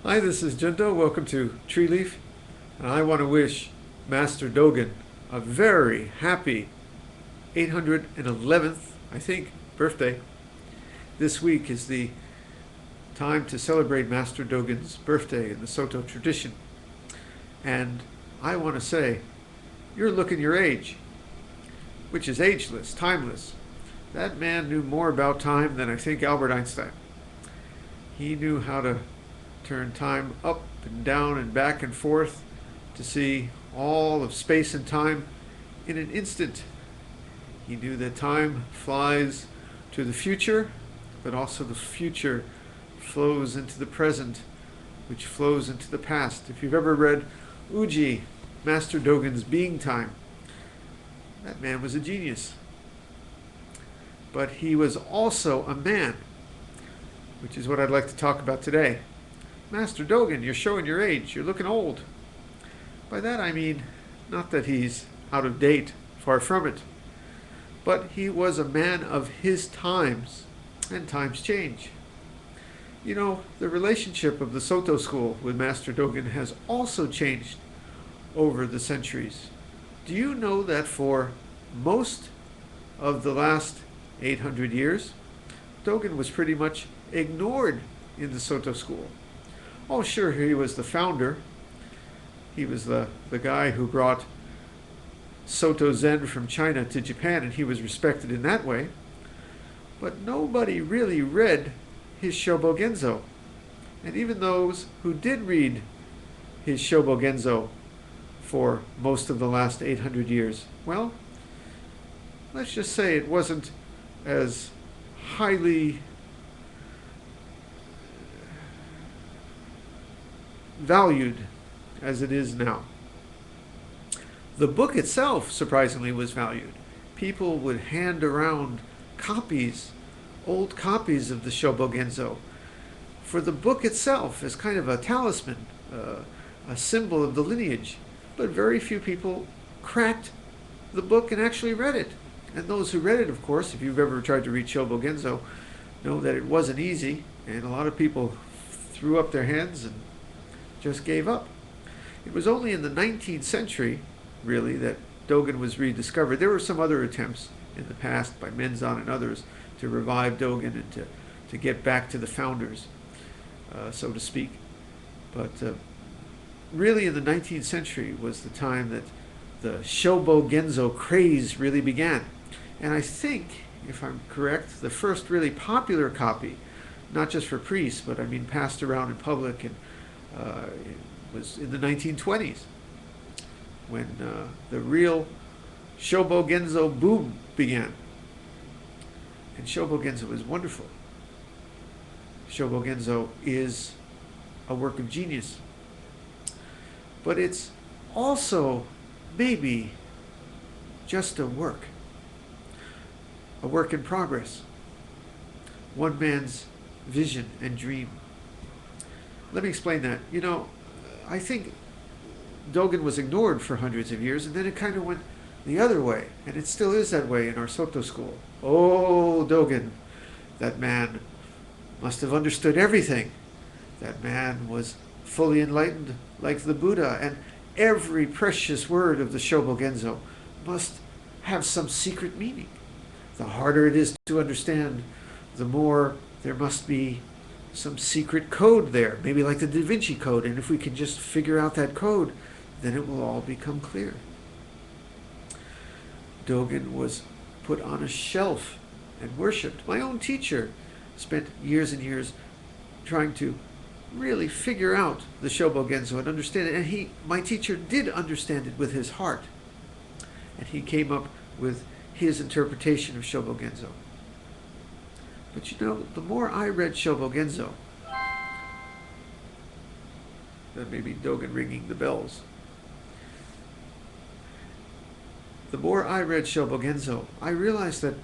Hi, this is Junto. Welcome to Tree Leaf. And I want to wish Master Dogen a very happy 811th, I think, birthday. This week is the time to celebrate Master Dogen's birthday in the Soto tradition. And I want to say, you're looking your age, which is ageless, timeless. That man knew more about time than I think Albert Einstein. He knew how to turn time up and down and back and forth to see all of space and time in an instant. He knew that time flies to the future, but also the future flows into the present, which flows into the past. If you've ever read Uji, Master Dogen's Being Time, that man was a genius. But he was also a man, which is what I'd like to talk about today. Master Dogen, you're showing your age. You're looking old. By that I mean not that he's out of date, far from it, but he was a man of his times, and times change. You know, the relationship of the Soto school with Master Dogen has also changed over the centuries. Do you know that for most of the last 800 years, Dogen was pretty much ignored in the Soto school? Oh, sure, he was the founder. He was the guy who brought Soto Zen from China to Japan, and he was respected in that way. But nobody really read his Shobogenzo. And even those who did read his Shobogenzo for most of the last 800 years, well, let's just say it wasn't as highly valued as it is now. The book itself, surprisingly, was valued. People would hand around copies, old copies of the Shobogenzo, for the book itself as kind of a talisman, a symbol of the lineage. But very few people cracked the book and actually read it. And those who read it, of course, if you've ever tried to read Shobogenzo, know that it wasn't easy, and a lot of people threw up their hands and just gave up. It was only in the 19th century, really, that Dogen was rediscovered. There were some other attempts in the past by Menzan and others to revive Dogen and to get back to the founders, so to speak. But really in the 19th century was the time that the Shobogenzo craze really began. And I think, if I'm correct, the first really popular copy, not just for priests, but I mean passed around in public, and it was in the 1920s when the real Shobogenzo boom began. And Shobogenzo is wonderful. Shobogenzo is a work of genius. But it's also maybe just a work in progress. One man's vision and dream. Let me explain that. You know, I think Dogen was ignored for hundreds of years, and then it kind of went the other way, and it still is that way in our Soto school. Oh, Dogen, that man must have understood everything. That man was fully enlightened like the Buddha, and every precious word of the Shobogenzo must have some secret meaning. The harder it is to understand, the more there must be some secret code there, maybe like the Da Vinci Code, and if we can just figure out that code, then it will all become clear. Dogen was put on a shelf and worshipped. My own teacher spent years and years trying to really figure out the Shobogenzo and understand it, and my teacher did understand it with his heart, and he came up with his interpretation of Shobogenzo. But you know, the more I read Shobogenzo, that may be Dogen ringing the bells. The more I read Shobogenzo, I realized that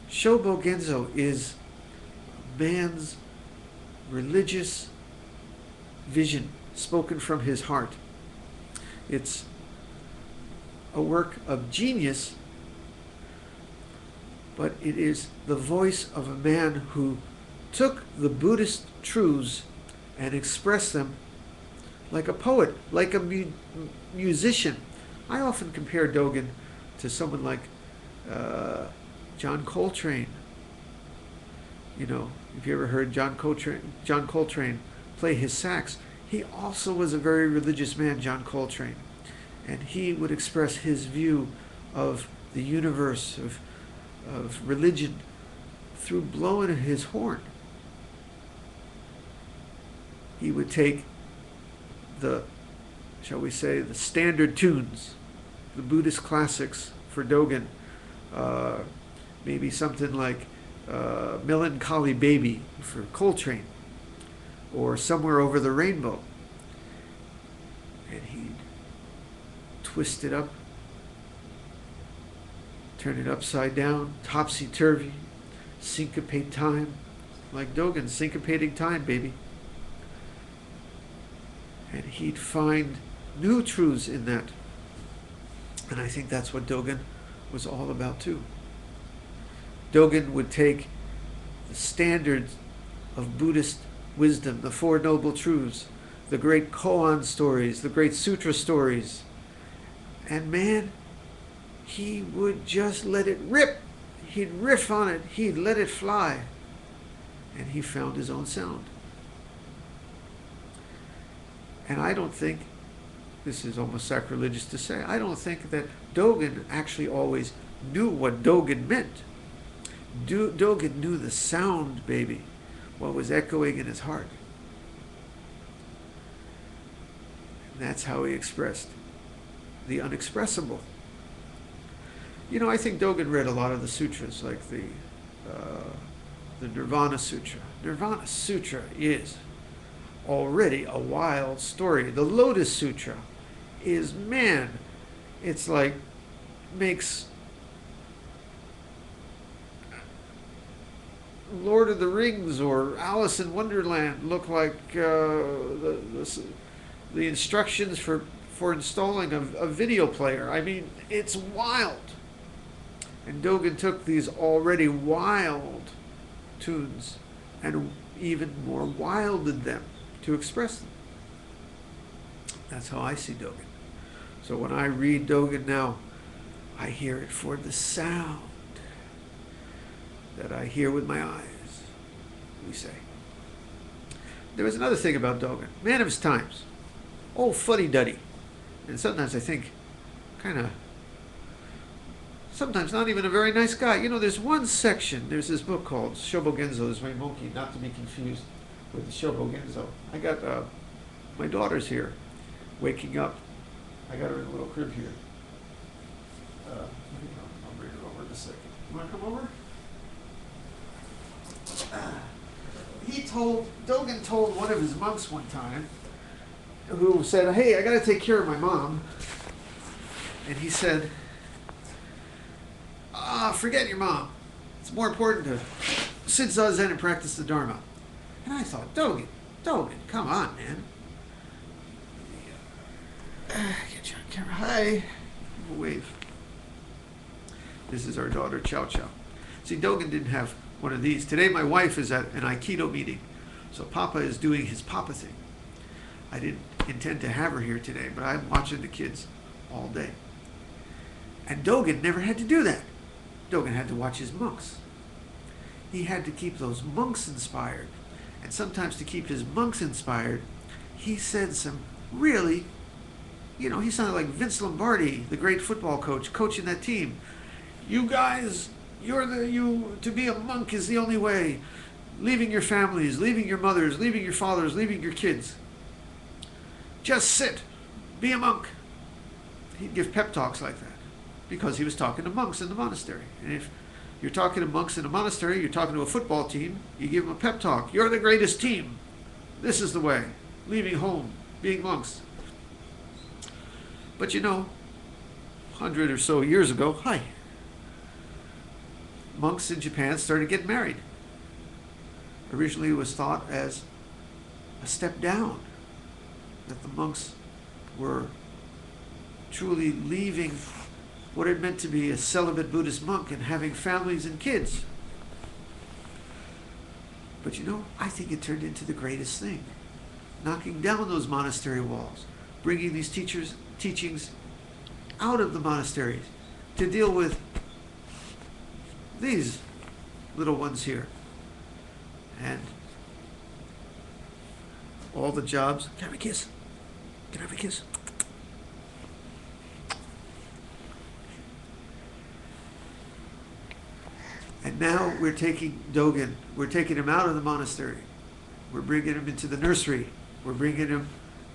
Shobogenzo is man's religious vision spoken from his heart. It's a work of genius, but it is the voice of a man who took the Buddhist truths and express them like a poet, like a musician. I often compare Dogen to someone like John Coltrane. You know, if you ever heard John Coltrane play his sax, he also was a very religious man, John Coltrane. And he would express his view of the universe, of religion, through blowing his horn. He would take the, shall we say, the standard tunes, the Buddhist classics for Dogen, maybe something like Melancholy Baby for Coltrane, or Somewhere Over the Rainbow. And he'd twist it up, turn it upside down, topsy-turvy, syncopate time, like Dogen, syncopating time, baby. And he'd find new truths in that. And I think that's what Dogen was all about too. Dogen would take the standards of Buddhist wisdom, the Four Noble Truths, the great koan stories, the great sutra stories, and man, he would just let it rip. He'd riff on it. He'd let it fly. And he found his own sound. And I don't think, this is almost sacrilegious to say, I don't think that Dogen actually always knew what Dogen meant. Dogen knew the sound, baby, what was echoing in his heart. And that's how he expressed the unexpressible. You know, I think Dogen read a lot of the sutras, like the Nirvana Sutra. Nirvana Sutra is already a wild story. The Lotus Sutra is, man, it's like, makes Lord of the Rings or Alice in Wonderland look like the instructions for installing a video player. I mean, it's wild. And Dogen took these already wild tunes and even more wilded them to express them. That's how I see Dogen. So when I read Dogen now, I hear it for the sound that I hear with my eyes, we say. There was another thing about Dogen. Man of his times. Old fuddy-duddy. And sometimes I think, sometimes not even a very nice guy. You know, there's one section, there's this book called Shobogenzo, this monkey, not to be confused with the Shobogenzo. I got my daughter's here, waking up. I got her in a little crib here. I'll bring her over in a second. You want to come over? Dogen told one of his monks one time, who said, hey, I got to take care of my mom. And he said, forget your mom. It's more important to sit zazen and practice the Dharma. And I thought, Dogen, come on, man. Get you on camera. Hi. Wave. This is our daughter, Chow Chow. See, Dogen didn't have one of these. Today my wife is at an Aikido meeting, so Papa is doing his Papa thing. I didn't intend to have her here today, but I'm watching the kids all day. And Dogen never had to do that. Dogen had to watch his monks. He had to keep those monks inspired. And sometimes to keep his monks inspired, he said some really, you know, he sounded like Vince Lombardi, the great football coach, coaching that team. You guys, to be a monk is the only way. Leaving your families, leaving your mothers, leaving your fathers, leaving your kids. Just sit, be a monk. He'd give pep talks like that because he was talking to monks in the monastery. And if you're talking to monks in a monastery, you're talking to a football team, you give them a pep talk. You're the greatest team. This is the way. Leaving home, being monks. But you know, 100 or so years ago, monks in Japan started getting married. Originally it was thought as a step down, that the monks were truly leaving what it meant to be a celibate Buddhist monk and having families and kids. But you know, I think it turned into the greatest thing. knocking down those monastery walls, bringing these teachings out of the monasteries to deal with these little ones here. And all the jobs. Can I have a kiss? Can I have a kiss? And now we're taking Dogen, we're taking him out of the monastery. We're bringing him into the nursery. We're bringing him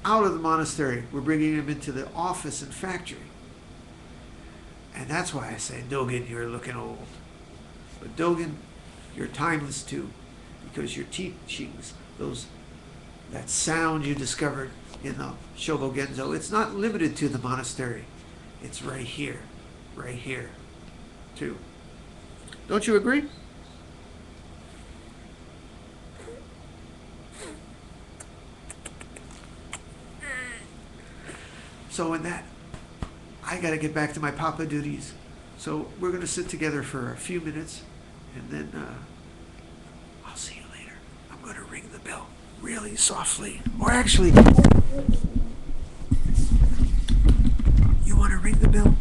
out of the monastery. We're bringing him into the office and factory. And that's why I say, Dogen, you're looking old. But Dogen, you're timeless too, because your teachings, that sound you discovered in the Shobo Genzo, it's not limited to the monastery. It's right here too. Don't you agree? So in that, I got to get back to my Papa duties. So we're going to sit together for a few minutes, and then I'll see you later. I'm going to ring the bell really softly. Or actually, you want to ring the bell?